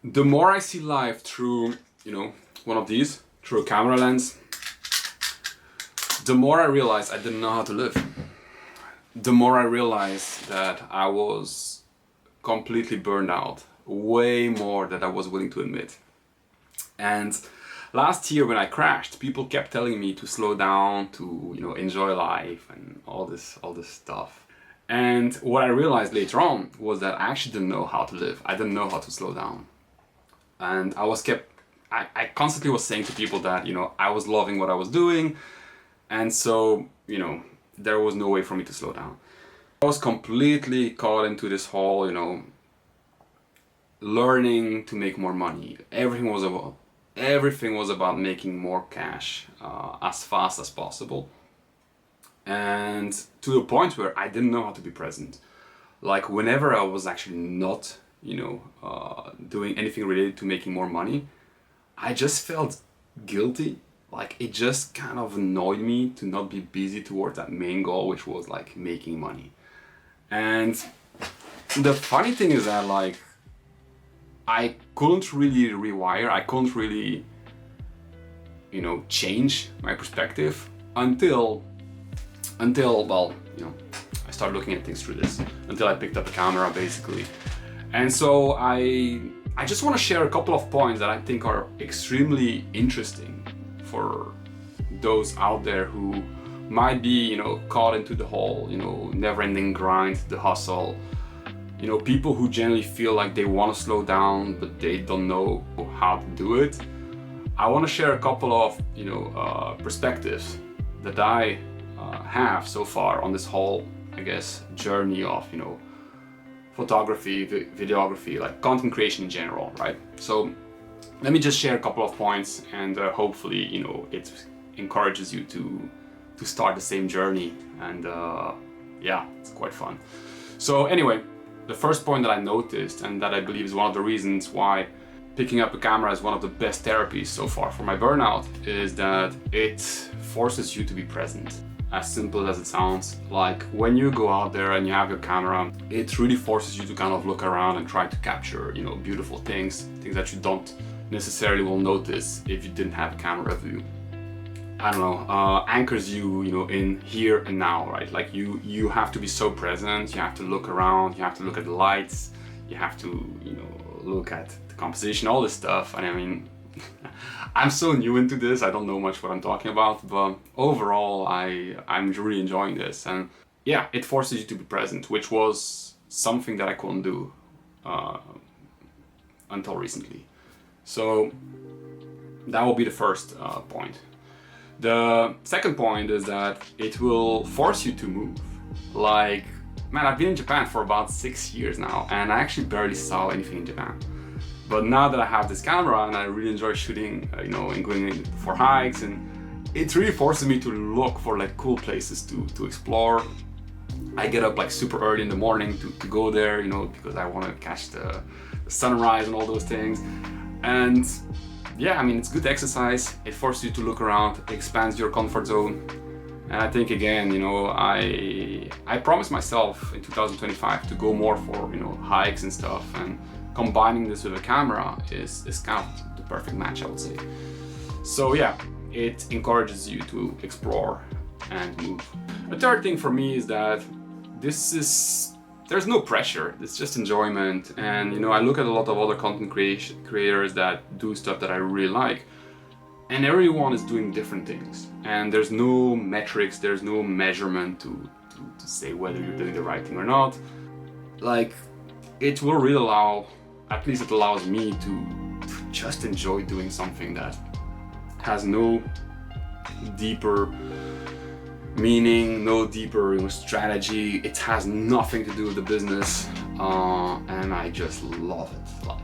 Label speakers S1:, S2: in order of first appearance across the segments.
S1: The more I see life through, one of these, through a camera lens, the more I realize I didn't know how to live. The more I realized that I was completely burned out, way more than I was willing to admit. And last year when I crashed, people kept telling me to slow down, to enjoy life and all this stuff. And what I realized later on was that I actually didn't know how to live. I didn't know how to slow down. And I constantly was saying to people that, I was loving what I was doing. And so, there was no way for me to slow down. I was completely caught into this whole, learning to make more money. Everything was about making more cash as fast as possible. And to the point where I didn't know how to be present. Like whenever I was actually not, doing anything related to making more money, I just felt guilty. Like it just kind of annoyed me to not be busy towards that main goal, which was like making money. And the funny thing is that like I couldn't really rewire, I couldn't really, change my perspective until well, I started looking at things through this, until I picked up a camera basically. And so I just want to share a couple of points that I think are extremely interesting for those out there who might be, caught into the whole, never-ending grind, the hustle. People who generally feel like they want to slow down, but they don't know how to do it. I want to share a couple of, perspectives that I have so far on this whole, I guess, journey of, photography, videography, like content creation in general, right? So let me just share a couple of points, and hopefully, it encourages you to start the same journey. And yeah, it's quite fun. So anyway, the first point that I noticed, and that I believe is one of the reasons why picking up a camera is one of the best therapies so far for my burnout, is that it forces you to be present. As simple as it sounds, like when you go out there and you have your camera, it really forces you to kind of look around and try to capture, beautiful things that you don't necessarily will notice if you didn't have a camera with you. I don't know, anchors you, in here and now, right? Like you have to be so present, you have to look around, you have to look at the lights, you have to, look at the composition, all this stuff. And I mean, I'm so new into this, I don't know much what I'm talking about, but overall I'm really enjoying this. And yeah, it forces you to be present, which was something that I couldn't do until recently. So that will be the first point. The second point is that it will force you to move. Like, man, I've been in Japan for about 6 years now, and I actually barely saw anything in Japan. But now that I have this camera and I really enjoy shooting, and going for hikes, and it really forces me to look for like cool places to explore. I get up like super early in the morning to go there, because I want to catch the sunrise and all those things. And yeah, I mean, it's good exercise. It forces you to look around, it expands your comfort zone. And I think again, I promised myself in 2025 to go more for, hikes and stuff. And combining this with a camera is kind of the perfect match, I would say. So yeah, it encourages you to explore and move. A third thing for me is that there's no pressure, it's just enjoyment. And I look at a lot of other content creators that do stuff that I really like, and everyone is doing different things, and there's no metrics, there's no measurement to say whether you're doing the right thing or not. Like, it will really it allows me to just enjoy doing something that has no deeper meaning, no deeper strategy. It has nothing to do with the business, and I just love it. Like,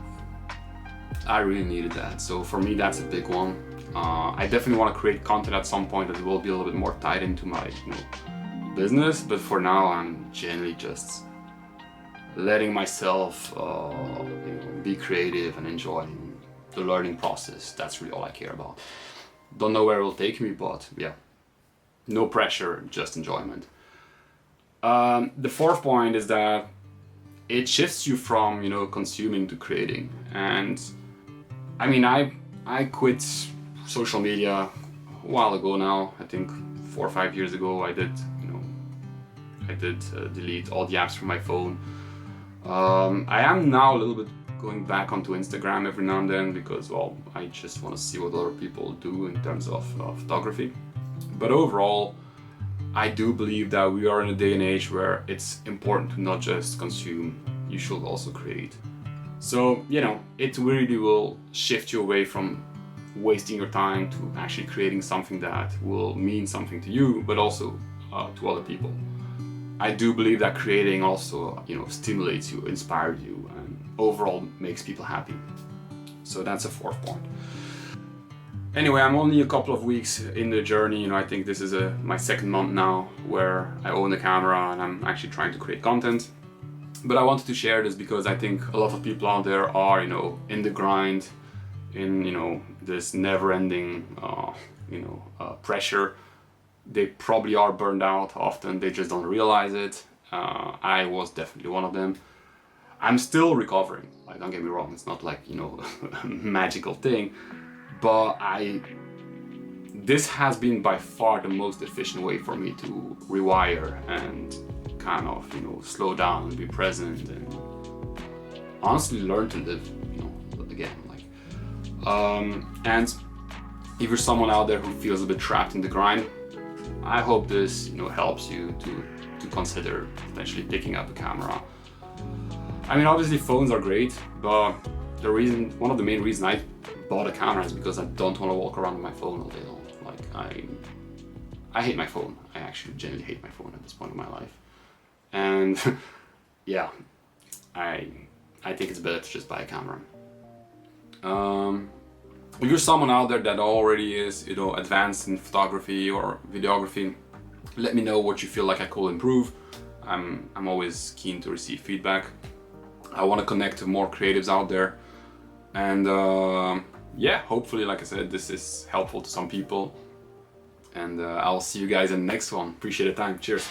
S1: I really needed that. So for me, that's a big one. I definitely want to create content at some point that will be a little bit more tied into my business, but for now I'm generally just letting myself be creative and enjoying the learning process. That's really all I care about. Don't know where it will take me, but yeah, no pressure, just enjoyment. The fourth point is that it shifts you from, you know, consuming to creating. And I mean, I quit social media a while ago now. I think 4 or 5 years ago I did, you know, delete all the apps from my phone. I am now a little bit going back onto Instagram every now and then because, well, I just want to see what other people do in terms of photography. But overall, I do believe that we are in a day and age where it's important to not just consume, you should also create. So, you know, it really will shift you away from wasting your time to actually creating something that will mean something to you, but also to other people. I do believe that creating also, you know, stimulates you, inspires you, and overall makes people happy. So that's a fourth point. Anyway, I'm only a couple of weeks in the journey. You know, I think this is my second month now where I own the camera and I'm actually trying to create content. But I wanted to share this because I think a lot of people out there are, you know, in the grind, in, you know, this never-ending, pressure. They probably are burned out often. They just don't realize it. I was definitely one of them. I'm still recovering. Like, don't get me wrong. It's not like, you know, a magical thing. But this has been by far the most efficient way for me to rewire and kind of, you know, slow down and be present and honestly learn to live, you know, again, like, and if you're someone out there who feels a bit trapped in the grind, I hope this, you know, helps you to consider potentially picking up a camera. I mean, obviously phones are great, but one of the main reasons I bought a camera is because I don't want to walk around with my phone all day long. Like, I hate my phone. I actually genuinely hate my phone at this point in my life. And yeah, I think it's better to just buy a camera. If you're someone out there that already is, you know, advanced in photography or videography, let me know what you feel like I could improve. I'm always keen to receive feedback. I want to connect to more creatives out there. And yeah, hopefully, like I said, this is helpful to some people. And I'll see you guys in the next one. Appreciate the time. Cheers.